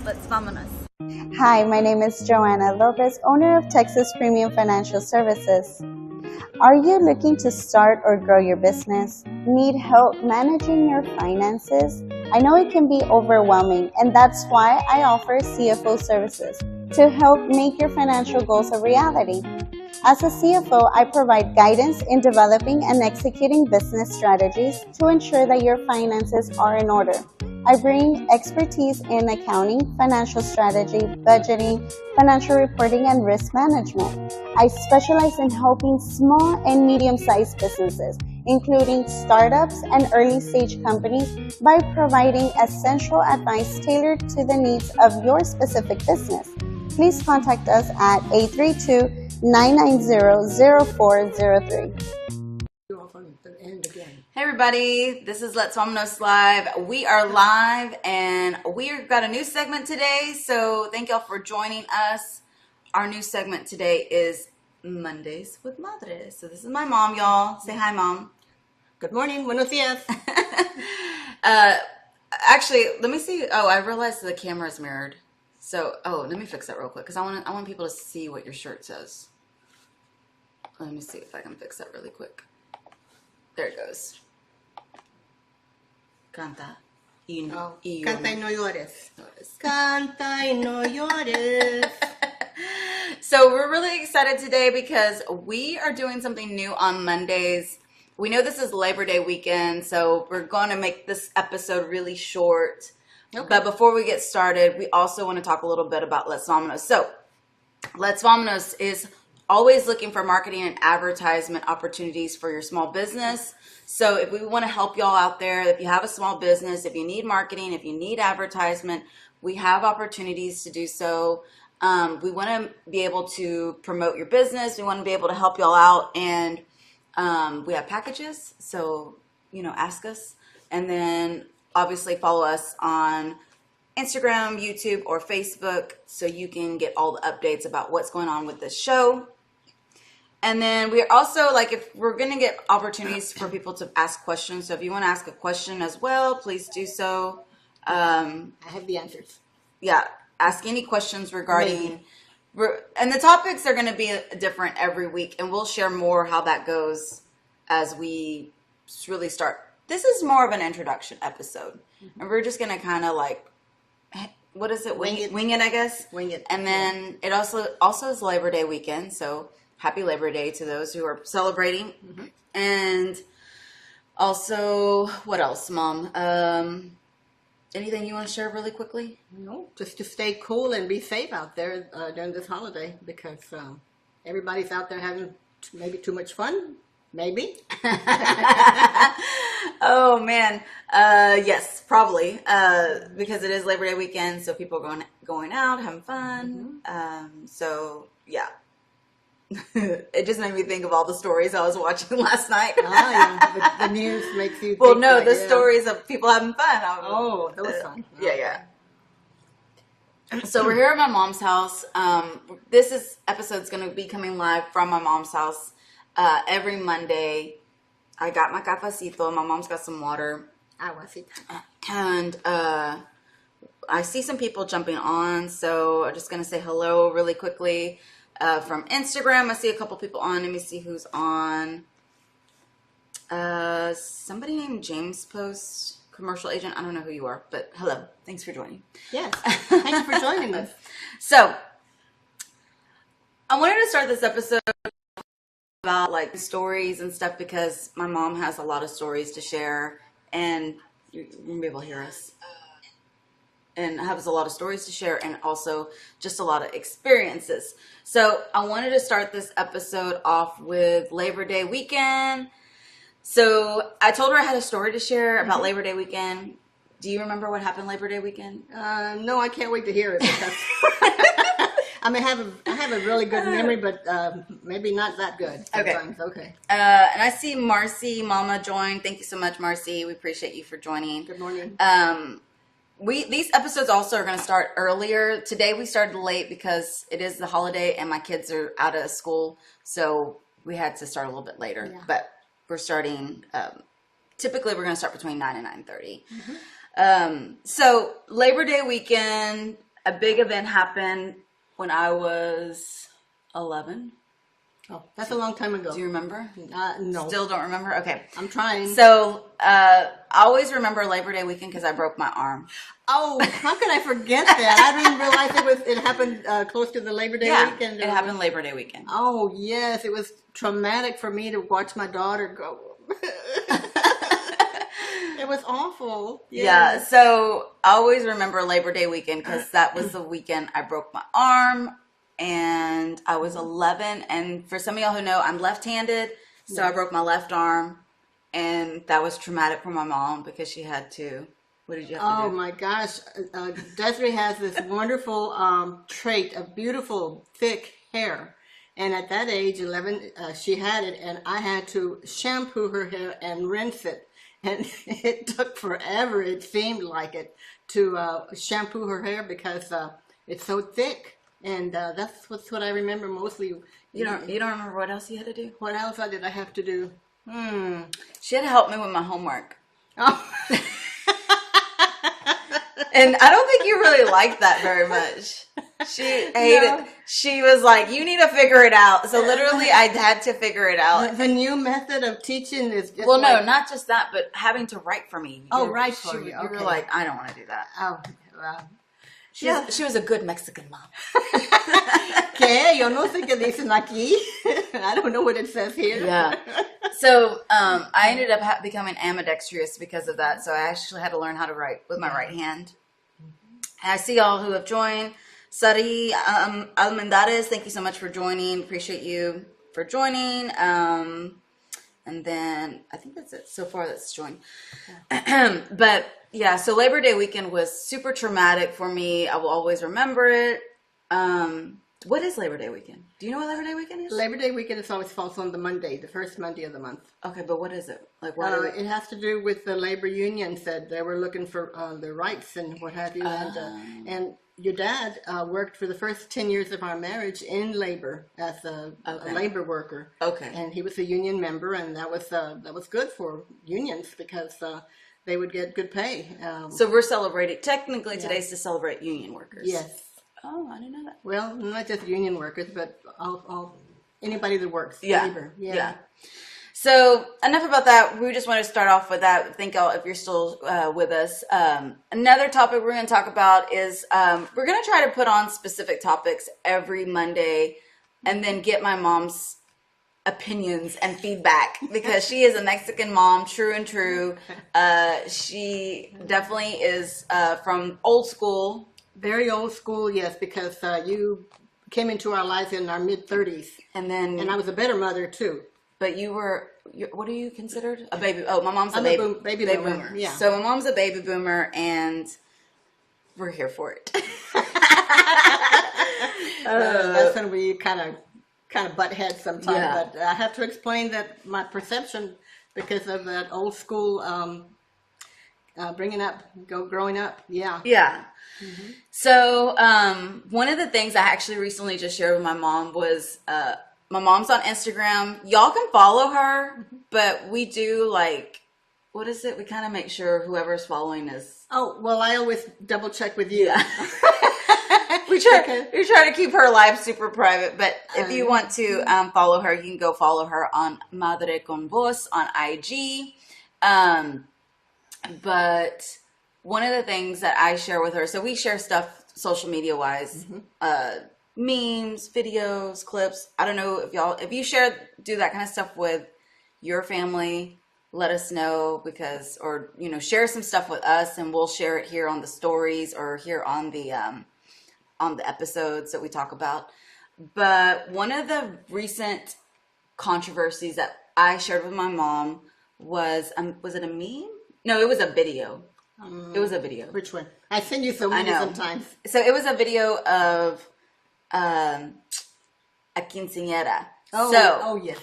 Let's vámonos. Hi, my name is Joanna Lopez, owner of Texas Premium Financial Services. Are you looking to start or grow your business? Need help managing your finances? I know it can be overwhelming, and that's why I offer CFO services to help make your financial goals a reality. As a CFO, I provide guidance in developing and executing business strategies to ensure that your finances are in order. I bring expertise in accounting, financial strategy, budgeting, financial reporting, and risk management. I specialize in helping small and medium-sized businesses, including startups and early-stage companies, by providing essential advice tailored to the needs of your specific business. Please contact us at 832-990-0403. Hey everybody, this is Let's Vámonos Live. We are live and we've got a new segment today, so thank y'all for joining us. Our new segment today is Mondays with Madre. So this is my mom, y'all. Say hi, Mom. Good morning, buenos dias. Actually, let me see. Oh, I realized the camera is mirrored. So, let me fix that real quick because I want people to see what your shirt says. Let me see if I can fix that really quick. There it goes. Canta. Canta y no llores. Canta y no llores. So we're really excited today because we are doing something new on Mondays. We know this is Labor Day weekend, so we're going to make this episode really short. Okay. But before we get started, we also want to talk a little bit about Let's Vámonos. So Let's Vámonos is always looking for marketing and advertisement opportunities for your small business. So if we want to help y'all out there, if you have a small business, if you need marketing, if you need advertisement, we have opportunities to do so. We want to be able to promote your business. We want to be able to help y'all out. And we have packages. So, ask us. And then obviously follow us on Instagram, YouTube, or Facebook so you can get all the updates about what's going on with this show. And then we're also, if we're going to get opportunities for people to ask questions. So if you want to ask a question as well, please do so. I have the answers. Yeah. Ask any questions regarding, and the topics are going to be different every week. And we'll share more how that goes as we really start. This is more of an introduction episode. Mm-hmm. And we're just going to kind of what is it? Wing it, I guess. Wing it. And then it also is Labor Day weekend. So happy Labor Day to those who are celebrating. Mm-hmm. And also, what else, Mom? Anything you want to share really quickly? No, just to stay cool and be safe out there during this holiday because everybody's out there having maybe too much fun. Maybe. Oh, man. Yes, probably. Because it is Labor Day weekend, so people are going out, having fun. Mm-hmm. So, yeah. It just made me think of all the stories I was watching last night. Yeah. The news makes you Well, no, the stories of people having fun. That was fun. Yeah. So we're here at my mom's house. This episode's going to be coming live from my mom's house every Monday. I got my cafecito. My mom's got some water. And I see some people jumping on, so I'm just going to say hello really quickly. From Instagram, I see a couple people on. Let me see who's on. Somebody named James Post, commercial agent. I don't know who you are, but hello. Thanks for joining. Yes, thanks for joining us. So, I wanted to start this episode about stories and stuff because my mom has a lot of stories to share, and you're gonna be able to hear us. And has a lot of stories to share and also just a lot of experiences. So I wanted to start this episode off with Labor Day weekend. So I told her I had a story to share about Labor Day weekend. Do you remember what happened Labor Day weekend? No, I can't wait to hear it. Because I have a really good memory, but maybe not that good sometimes. Okay. And I see Marcy Mama joined. Thank you so much, Marcy. We appreciate you for joining. Good morning. These episodes also are going to start earlier. Today we started late because it is the holiday and my kids are out of school. So we had to start a little bit later. Yeah. But we're starting, typically we're going to start between 9 and 9:30. Mm-hmm. So Labor Day weekend, a big event happened when I was 11. Oh, that's a long time ago. Do you remember? No. Still don't remember? Okay. I'm trying. So, I always remember Labor Day weekend because I broke my arm. Oh, how could I forget that? I didn't realize it happened close to the Labor Day weekend. It happened Labor Day weekend. Oh, yes. It was traumatic for me to watch my daughter go. It was awful. Yeah. So I always remember Labor Day weekend because that was the weekend I broke my arm, and I was 11. And for some of y'all who know, I'm left-handed, so I broke my left arm, and that was traumatic for my mom because she had to. What did you have to do? Oh my gosh. Desiree has this wonderful trait of beautiful, thick hair. And at that age, 11, she had it, and I had to shampoo her hair and rinse it. And it took forever, it seemed like it, to shampoo her hair because it's so thick. And that's what I remember mostly. You don't remember what else you had to do? What else did I have to do? She had to help me with my homework. Oh. And I don't think you really liked that very much. She hated. No. She was like, "You need to figure it out." So literally, I had to figure it out. The new method of teaching is just well, no, not just that, but having to write for me. Write for you. You were like, "I don't want to do that." Oh, well. She was a good Mexican mom. ¿Qué? Yo no sé qué dicen aquí. I don't know what it says here. Yeah. So I ended up becoming ambidextrous because of that. So I actually had to learn how to write with my right hand. And I see y'all who have joined. Sari Almendares, thank you so much for joining. Appreciate you for joining. And then I think that's it so far that's joined. But yeah, so Labor Day weekend was super traumatic for me. I will always remember it. What is Labor Day weekend? Do you know what Labor Day weekend is? Labor Day weekend is always falls on the Monday, the first Monday of the month. Okay, but what is it? Like, why? It has to do with the labor union said they were looking for their rights and what have you. And your dad worked for the first 10 years of our marriage in labor as a labor worker. Okay. And he was a union member, and that was good for unions because they would get good pay. So we're celebrating. Technically, today's to celebrate union workers. Yes. Oh, I didn't know that. Well, not just union workers, but all anybody that works labor. Yeah. So enough about that. We just want to start off with that. Thank y'all if you're still with us. Another topic we're going to talk about is we're going to try to put on specific topics every Monday and then get my mom's opinions and feedback because she is a Mexican mom, true and true. She definitely is from old school. Very old school, yes, because you came into our lives in our mid-30s. And I was a better mother, too. But what are you considered? A baby. Oh, my mom's I'm a baby boomer. Yeah. So my mom's a baby boomer, and we're here for it. That's when we kind of butt heads sometimes. Yeah. But I have to explain that my perception, because of that old school growing up. Yeah. Yeah. Mm-hmm. So one of the things I actually recently just shared with my mom was my mom's on Instagram. Y'all can follow her, but we do what is it? We kind of make sure whoever's following is. Oh, well, I always double check with you. Yeah. we try to keep her life super private, but if you want to follow her, you can go follow her on Madre con Voz on IG. But one of the things that I share with her, so we share stuff social media wise, memes, videos, clips. I don't know if you do that kind of stuff with your family, let us know or share some stuff with us and we'll share it here on the stories or here on the episodes that we talk about. But one of the recent controversies that I shared with my mom was it a meme? No, it was a video. It was a video. Which one? I send you so many sometimes. So it was a video of a quinceañera. Oh, yes.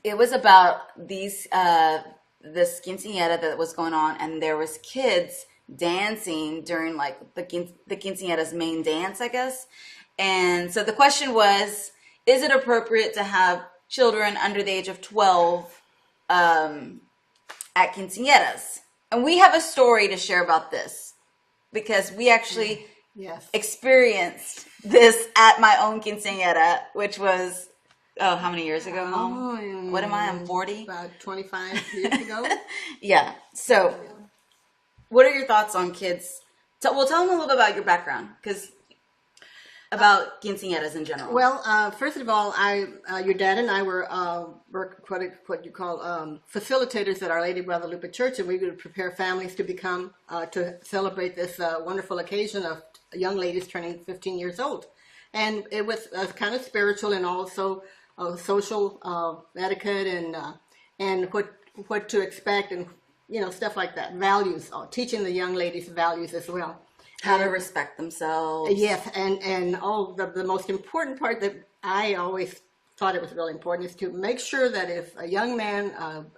It was about this quinceañera that was going on, and there was kids dancing during the quinceañera's main dance, I guess. And so the question was, is it appropriate to have children under the age of 12 at quinceañeras? And we have a story to share about this because we actually Yes. experienced this at my own quinceañera, which was, oh, how many years ago, Mom? Oh, What am I? I'm 40? About 25 years ago. Yeah. So, what are your thoughts on kids? Well, tell them a little bit about your background, because about quinceañeras in general. Well, first of all, your dad and I were what you call facilitators at Our Lady of Guadalupe Church, and we would prepare families to become to celebrate this wonderful occasion of young ladies turning 15 years old, and it was kind of spiritual and also social etiquette and what to expect and stuff like that, values, teaching the young ladies values as well. How to respect themselves. Yes, and the most important part that I always thought it was really important is to make sure that if a young man,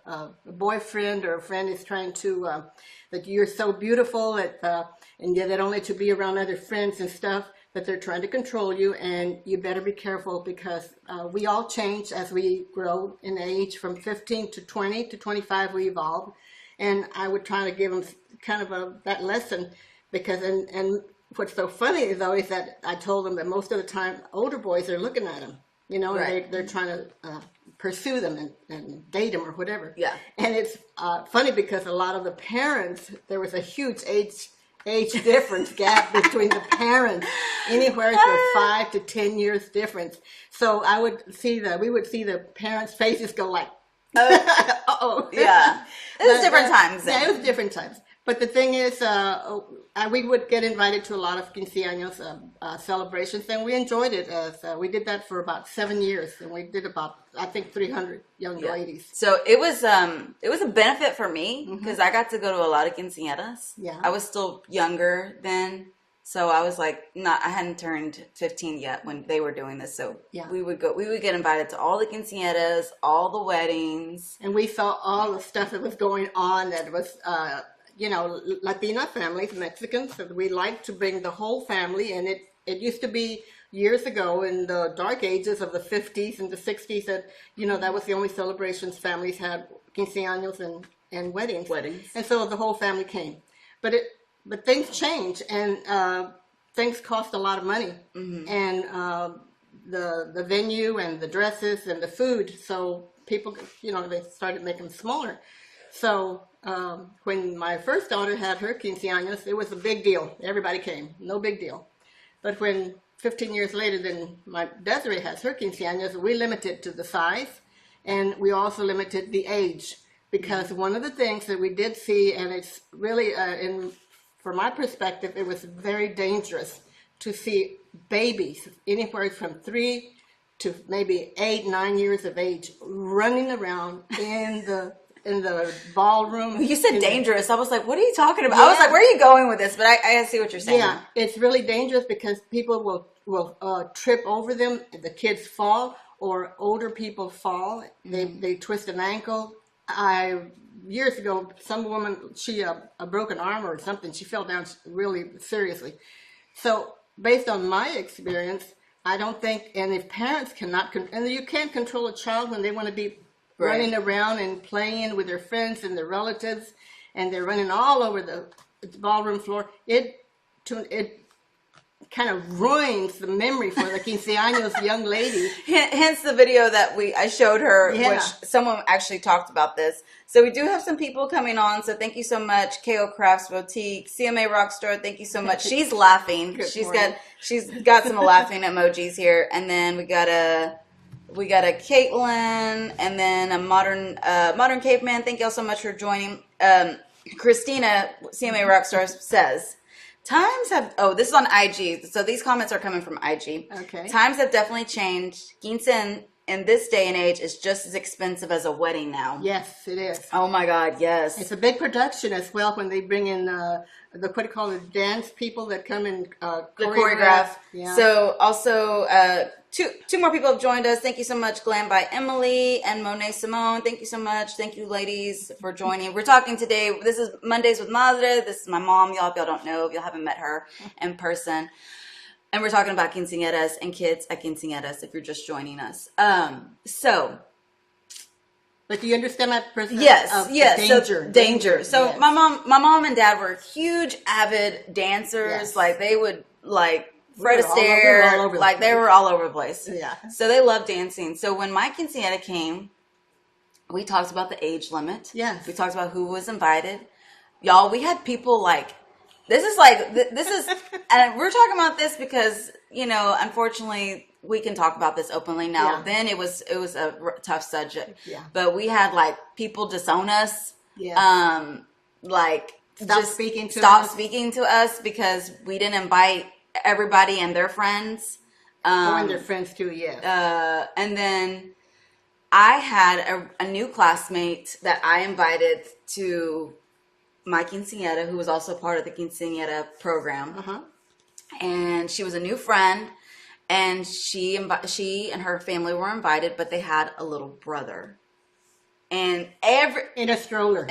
a boyfriend or a friend is trying to, that you're so beautiful and that only to be around other friends and stuff, that they're trying to control you, and you better be careful because we all change as we grow in age. From 15 to 20 to 25, we evolve, and I would try to give them kind of that lesson. Because and what's so funny though is that I told them that most of the time older boys are looking at them, right. and they're trying to pursue them and date them or whatever. Yeah. And it's funny because a lot of the parents, there was a huge age difference gap between the parents, anywhere from 5 to 10 years difference. So we would see the parents' faces go like, uh-oh. Yeah. It was different times then. Yeah, it was different times. But the thing is, we would get invited to a lot of quinceaños celebrations, and we enjoyed it. We did that for about 7 years, and we did about, I think, 300 young ladies. So it was a benefit for me because I got to go to a lot of quinceañeras. Yeah. I was still younger then, so I was like, I hadn't turned 15 yet when they were doing this. So we would get invited to all the quinceañeras, all the weddings, and we saw all the stuff that was going on. That was. Latina families, Mexicans, so we like to bring the whole family, and it used to be years ago in the dark ages of the 50s and the 60s that, that was the only celebrations families had, quinceaños and weddings. And so the whole family came. But things change, and things cost a lot of money. Mm-hmm. And the venue and the dresses and the food, so people, they started making them smaller. So when my first daughter had her quinceaños, it was a big deal. Everybody came. No big deal. But when 15 years later, then my Desiree has her quinceaños, we limited to the size, and we also limited the age. Because one of the things that we did see, and it's really, from my perspective, it was very dangerous to see babies, anywhere from 3 to maybe 8, 9 years of age, running around in the ballroom. You said dangerous. I was like, what are you talking about? Yeah. I was like, where are you going with this? But I see what you're saying. Yeah, it's really dangerous because people will trip over them. The kids fall, or older people fall. They twist an ankle. Years ago, some woman, she a broken arm or something. She fell down really seriously. So based on my experience, I don't think, and if parents cannot, and you can't control a child when they want to be running around and playing with their friends and their relatives, and they're running all over the ballroom floor. It kind of ruins the memory for the quinceaños young lady. Hence the video that I showed her, which someone actually talked about this. So we do have some people coming on. So thank you so much, KO Crafts Boutique, CMA Rockstar. Thank you so much. She's laughing. She's got some laughing emojis here, and then we got a Caitlin, and then a modern caveman. Thank y'all so much for joining. Christina, CMA Rockstar, says, times have, this is on IG, so these comments are coming from IG. Okay. Times have definitely changed. Quince in this day and age is just as expensive as a wedding now. Yes, it is. Oh my God, yes. It's a big production as well when they bring in the dance people that come and choreograph. Yeah. So also, two more people have joined us. Thank you so much, Glam by Emily and Monet Simone. Thank you so much. Thank you, ladies, for joining. We're talking today. This is Mondays with Madre. This is my mom. Y'all, if y'all don't know, if y'all haven't met her in person. And we're talking about quinceañeras and kids at quinceañeras if you're just joining us. But do you understand my perspective? Yes. Danger. So yes. my mom and dad were huge avid dancers. Yes. Like they would like We Fred were Astaire, all over the like they place. were all over the place. Yeah. So they loved dancing. So when my quinceañera came, we talked about the age limit. Yes. We talked about who was invited. Y'all, we had people like, this is, and we're talking about this because, you know, unfortunately, we can talk about this openly now. Yeah. Then it was a tough subject. Yeah. But we had like people disown us. Yeah. Like Stop speaking to us because we didn't invite everybody and their friends. And their friends too, yeah. And then I had a new classmate that I invited to my quinceañera, who was also part of the quinceañera program. Uh-huh. And she was a new friend, and she and her family were invited, but they had a little brother. And In a stroller.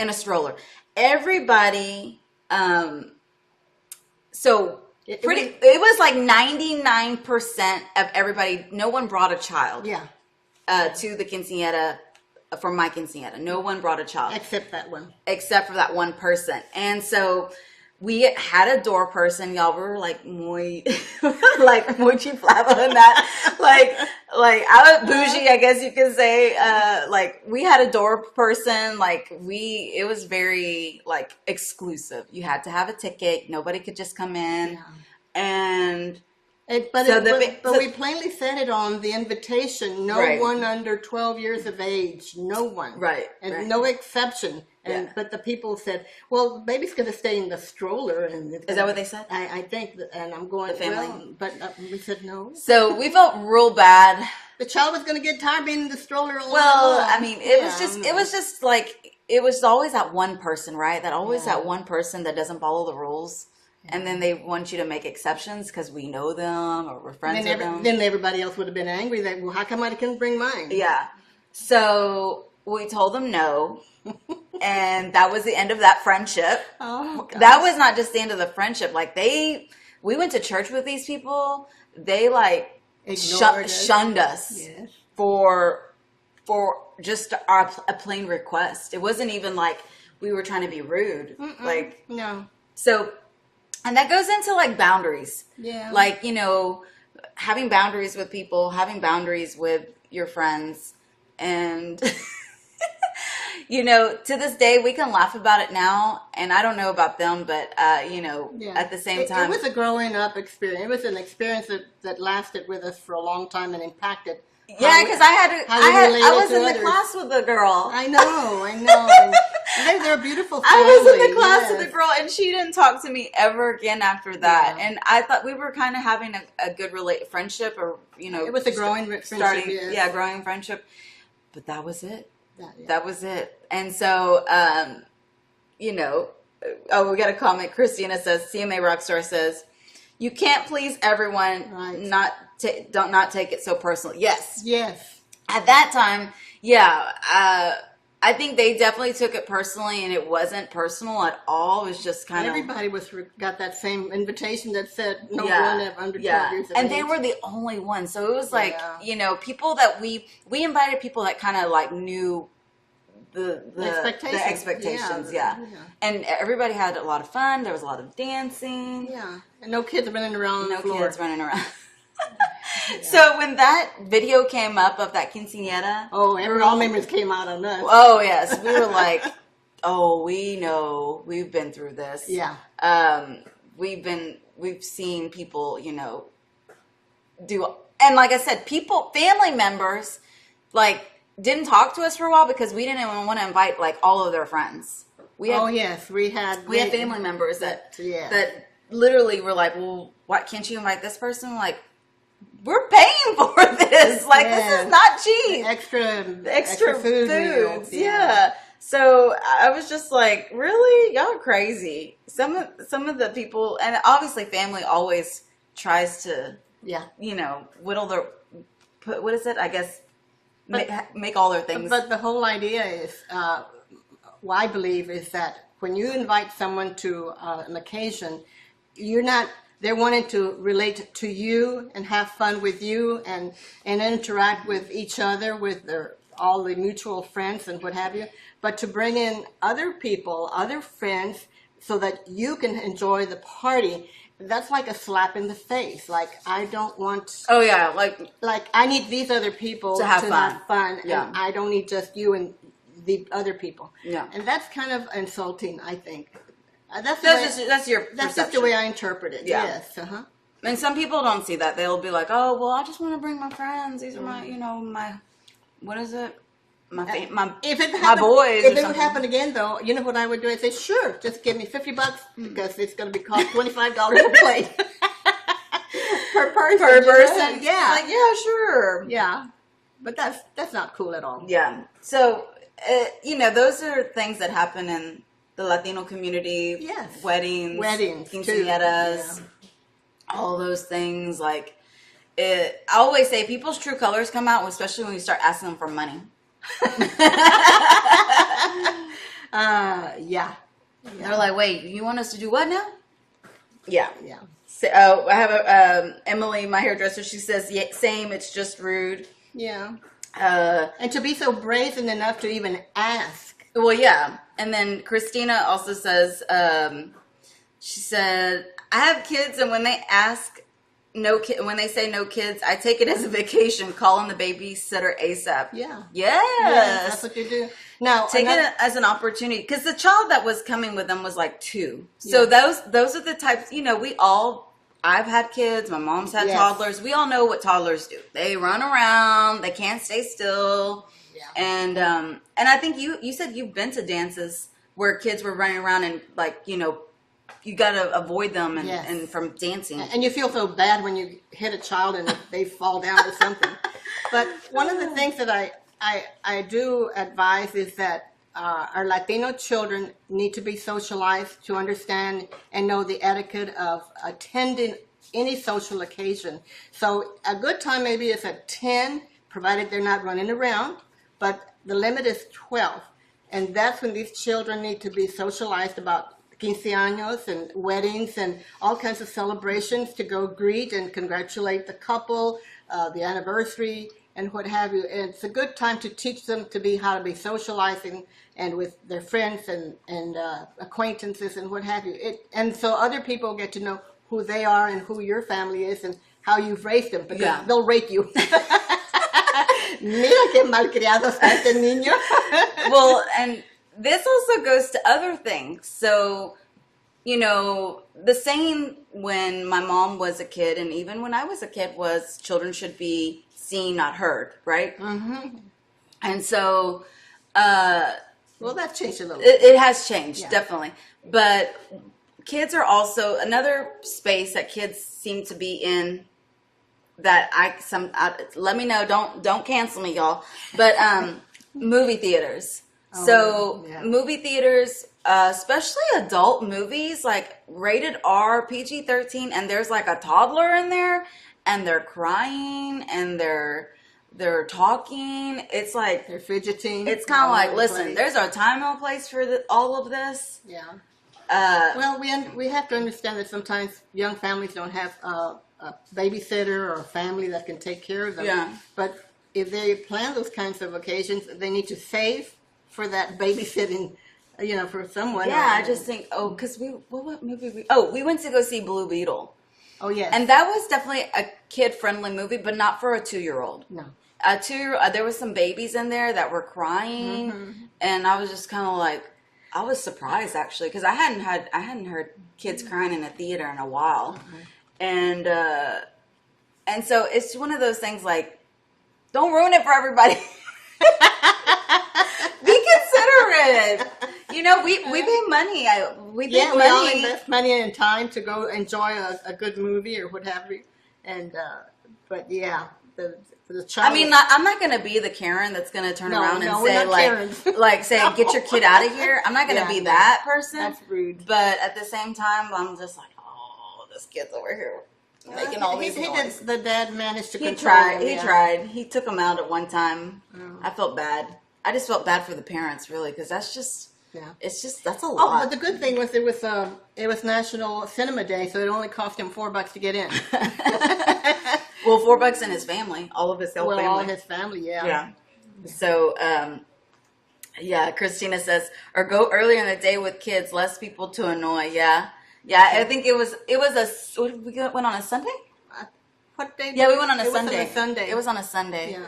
Everybody, so It was like 99% of everybody, no one brought a child. Yeah. To the quinceañera, from my quinceañera. No one brought a child. Except that one. Except for that one person. And so we had a door person, y'all. We were like muy chiflada in that. like I was bougie, I guess you could say. Like we had a door person. Like it was very like exclusive. You had to have a ticket. Nobody could just come in. Yeah. And But we plainly said it on the invitation. No Right. one under 12 years of age. No one. Right. And right. no exception. And Yeah. But the people said, well, baby's going to stay in the stroller. And Is that what they said? I think, and I'm going, The family? well, but we said no. So we felt real bad. The child was going to get tired being in the stroller all Well, night long. I mean, it was just like, it was always that one person, right? That one person that doesn't follow the rules. And then they want you to make exceptions because we know them or we're friends with them. Then everybody else would have been angry that, well, how come I couldn't bring mine? Yeah. So we told them no. And that was the end of that friendship. Oh, God. That was not just the end of the friendship. Like we went to church with these people. They like Ignored us. shunned us Yes. for just a plain request. It wasn't even like we were trying to be rude. Like, No. so, and that goes into like boundaries. Yeah. Like, you know, having boundaries with people, having boundaries with your friends. And, you know, to this day, we can laugh about it now. And I don't know about them, but, you know, Yeah. at the same time. It was a growing up experience. It was an experience that lasted with us for a long time and impacted. Yeah, because I was in the class with a girl. I know. And they're a beautiful family. I was in the class yes. with a girl, and she didn't talk to me ever again after that. Yeah. And I thought we were kind of having a good friendship, or you know, It was a growing friendship. starting, Yes. growing friendship. But that was it. Yeah. That was it. And so, you know, we got a comment. Christina says, CMA Rockstar says, you can't please everyone. Right. Not take it so personal. Yes. Yes. At that time, yeah, I think they definitely took it personally, and it wasn't personal at all. It was just kind of Everybody got that same invitation that said no yeah, one under 12 yeah. years of And age. they were the only ones. So it was like, Yeah. you know, people that we invited people that kind of like knew the expectations, yeah. And everybody had a lot of fun. There was a lot of dancing. Yeah. And no kids running around on the floor. Kids running around. So when that video came up of that quinceañera, all members came out on us. oh yes, we were like, oh, we know, we've been through this. Yeah. We've seen people, you know, do, and like I said, family members, like, didn't talk to us for a while because we didn't even want to invite like all of their friends. We had family members that literally were like, well, why can't you invite this person? Like, we're paying for this. Like, this is not cheap. Extra foods. Yeah. So I was just like, really? Y'all are crazy. Some of the people, and obviously family always tries to, you know, what is it? I guess, make all their things. But the whole idea is, what I believe is that when you invite someone to an occasion, they're wanting to relate to you and have fun with you and interact with each other, with all the mutual friends and what have you. But to bring in other people, other friends, so that you can enjoy the party. That's like a slap in the face. Like, I don't want. Oh yeah, Like, I need these other people to have fun. Yeah. And I don't need just you and the other people. Yeah. And that's kind of insulting, I think. That's your That's just perception. the way I interpret it. Yeah. Yes. Uh-huh. And some people don't see that. They'll be like, "Oh, well, I just want to bring my friends. These are my, my, what is it? My If it my happened, boys." if or it would something. happen again, though, you know what I would do? I'd say, sure, just give me $50 because it's going to be cost $25 a plate per person. Per person. Yeah. Like, yeah, sure. Yeah. But that's not cool at all. Yeah. So, those are things that happen in the Latino community. Yes. Weddings, too. quinceañeras, all those things. Like, I always say people's true colors come out, especially when you start asking them for money. Yeah. They're like, wait, you want us to do what now? Yeah. Yeah. So, I have Emily, my hairdresser. She says, yeah, same. It's just rude. Yeah. Uh, And to be so brazen enough to even ask. well, yeah. And then Christina also says, she said, I have kids, and when they ask when they say no kids, I take it as a vacation, calling the babysitter ASAP. Yeah. Yes. That's what you do. Now, Take it as an opportunity, because the child that was coming with them was like 2. So those are the types, I've had kids, my mom's had toddlers. We all know what toddlers do. They run around, they can't stay still. Yeah. And I think you said you've been to dances where kids were running around and you got to avoid them and from dancing. And you feel so bad when you hit a child and they fall down or something. But one of the things that I do advise is that our Latino children need to be socialized to understand and know the etiquette of attending any social occasion. So a good time maybe is at 10, provided they're not running around, but the limit is 12. And that's when these children need to be socialized about quinceaños and weddings and all kinds of celebrations, to go greet and congratulate the couple, the anniversary, and what have you. And it's a good time to teach them how to be socializing and with their friends and acquaintances and what have you. And so other people get to know who they are and who your family is and how you've raised them, because they'll rate you. Mira que malcriado está este niño. Well, and this also goes to other things. So, the saying when my mom was a kid, and even when I was a kid, was children should be seen, not heard, right? Mm-hmm. And so, well, that's changed a little bit. It has changed, definitely. But kids are also another space that kids seem to be in. That let me know. Don't cancel me, y'all. But movie theaters. Movie theaters, especially adult movies, like rated R, PG-13, and there's like a toddler in there, and they're crying, and they're talking. It's like they're fidgeting. It's kind of like, listen, there's a time and a place for all of this. Yeah. Well, we have to understand that sometimes young families don't have a babysitter or a family that can take care of them. Yeah. But if they plan those kinds of occasions, they need to save for that babysitting, for someone. Yeah, I just think, because what movie we went to go see Blue Beetle. Oh, yes. And that was definitely a kid-friendly movie, but not for a 2-year-old. No. A 2-year-old, there was some babies in there that were crying, and I was just kind of like, I was surprised, actually, because I hadn't heard kids crying in a theater in a while. And so it's one of those things, like, don't ruin it for everybody. Be considerate. We pay money. We all invest money and time to go enjoy a good movie or what have you. And but yeah, the child. I mean, I'm not going to be the Karen that's going to turn around and say get your kid out of here. I'm not going to be that person. That's rude. But at the same time, I'm just like, oh, this kid's over here making all these noise. The dad managed to control him. He tried. He took him out at one time. I felt bad. I just felt bad for the parents, really, because that's just. Yeah. That's a lot. Oh, but the good thing was it was National Cinema Day, so it only cost him $4 to get in. Well, $4 and his family, all of his family. All his family, yeah. Yeah. So, Yeah, Christina says, or go earlier in the day with kids, less people to annoy. Yeah. Yeah, I think it was went on a Sunday? What day? Yeah, we went on a it Sunday. Was on a Sunday. It was on a Sunday. Yeah.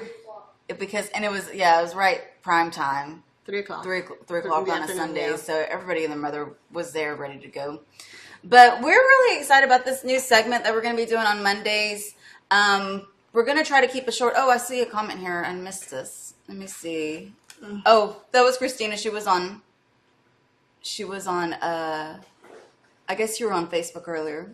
It was right prime time. 3 o'clock. 3 o'clock on a Sunday. Yeah. So everybody and their mother was there ready to go. But we're really excited about this new segment that we're going to be doing on Mondays. We're going to try to keep it short. Oh, I see a comment here. I missed this. Let me see. Oh, that was Christina. She was on, I guess you were on Facebook earlier.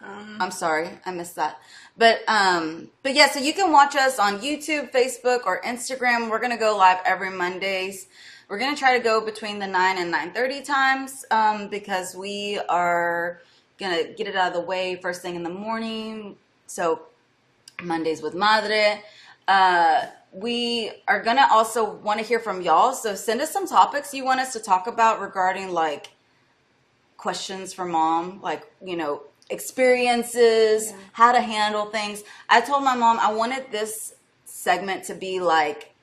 I'm sorry, I missed that. But yeah, so you can watch us on YouTube, Facebook, or Instagram. We're gonna go live every Mondays. We're gonna try to go between the 9 and 9:30 times because we are gonna get it out of the way first thing in the morning. So Mondays with Madre. We are gonna also want to hear from y'all. So send us some topics you want us to talk about regarding like questions for mom, like experiences, how to handle things. I told my mom I wanted this segment to be like,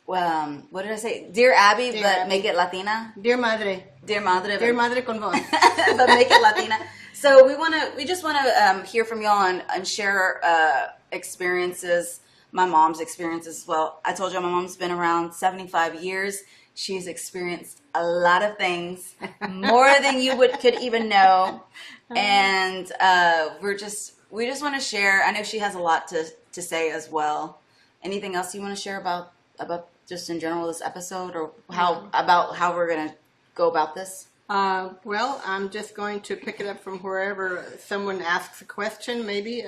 what did I say? Dear Abby, Dear but Abby. Make it Latina. Dear Madre. Dear Madre. Dear Madre con vos. But make it Latina. So we just want to hear from y'all and share experiences. My mom's experiences as well. I told you my mom's been around 75 years. She's experienced a lot of things, more than you could even know. And we just want to share. I know she has a lot to say as well. Anything else you want to share about just in general this episode, or how we're gonna go about this? Well, I'm just going to pick it up from wherever someone asks a question, maybe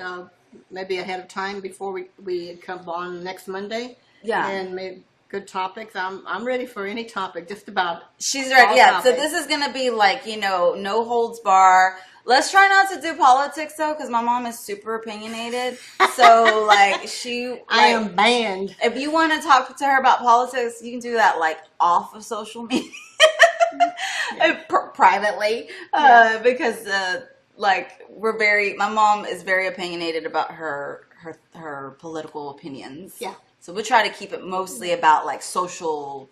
ahead of time before we come on next Monday. Yeah. And maybe good topics. I'm ready for any topic, just about. She's ready. Yeah. Topics. So this is gonna be like no holds bar. Let's try not to do politics though, because my mom is super opinionated. So like I am banned. If you want to talk to her about politics, you can do that like off of social media, privately, because like my mom is very opinionated about her political opinions. Yeah. So we try to keep it mostly about like social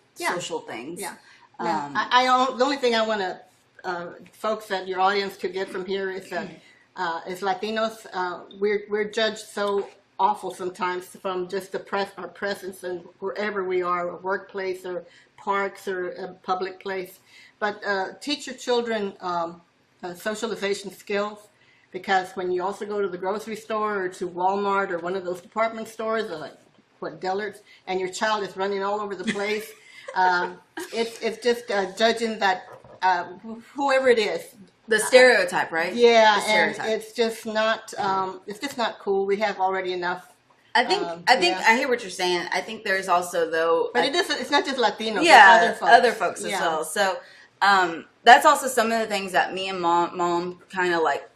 things. Yeah. The only thing I want to folks that your audience could get from here is that as Latinos, we're judged so awful sometimes from just our presence and wherever we are, a workplace or parks or a public place. But teach your children socialization skills, because when you also go to the grocery store or to Walmart or one of those department stores or like Dillard's, and your child is running all over the place, it's just judging that whoever it is. The stereotype, right? Yeah, the stereotype. And it's just not cool. We have already enough. I think I hear what you're saying. I think there's also though, but it's not just Latinos. Yeah, it's other folks as well. So that's also some of the things that me and mom kind of like.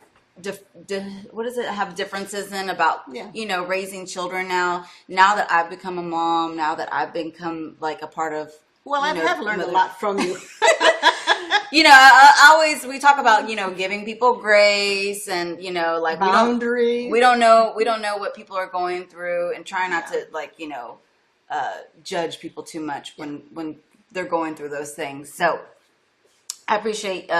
Have differences in about raising children now that I've become a mom, now that I've become like a part of. Well, I have learned a lot from you. We talk about giving people grace and like boundaries. We don't know what people are going through, and try not to like judge people too much when they're going through those things. So I appreciate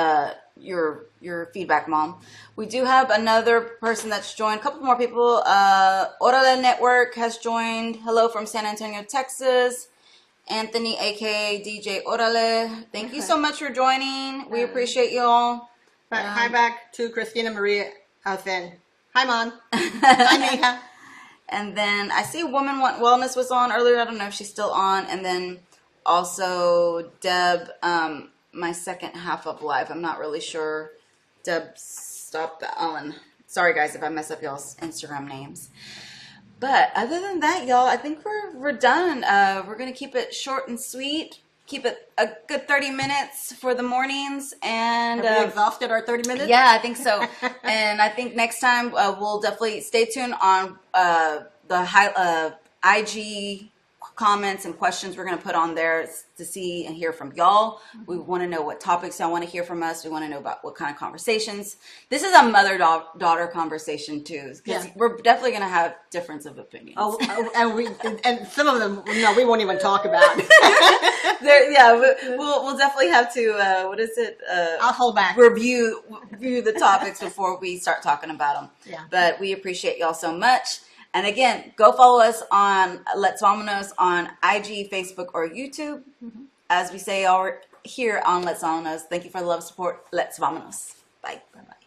your feedback, Mom. We do have another person that's joined. A couple more people. Orale Network has joined. Hello from San Antonio, Texas. Anthony, aka DJ Orale. Thank you so much for joining. We appreciate y'all. Hi back to Christina Maria Alfen. Hi, Mom. Hi, Mija. And then I see Woman Want Wellness was on earlier. I don't know if she's still on. And then also Deb, my second half of live. I'm not really sure. Deb, stop that on. Sorry, guys, if I mess up y'all's Instagram names. But other than that, y'all, I think we're done. We're going to keep it short and sweet. Keep it a good 30 minutes for the mornings. And have we exhausted our 30 minutes? Yeah, I think so. And I think next time we'll definitely stay tuned on the IG comments and questions we're going to put on there to see and hear from y'all. We want to know what topics y'all want to hear from us. We want to know about what kind of conversations. This is a mother-daughter conversation too, because we're definitely going to have difference of opinions. And some of them, no, we won't even talk about. We'll definitely have to. What is it? I'll hold back. Review the topics before we start talking about them. Yeah. But we appreciate y'all so much. And again, go follow us on Let's Vamonos on IG, Facebook, or YouTube. As we say here on Let's Vamonos, thank you for the love and support. Let's Vamonos. Bye. Bye-bye.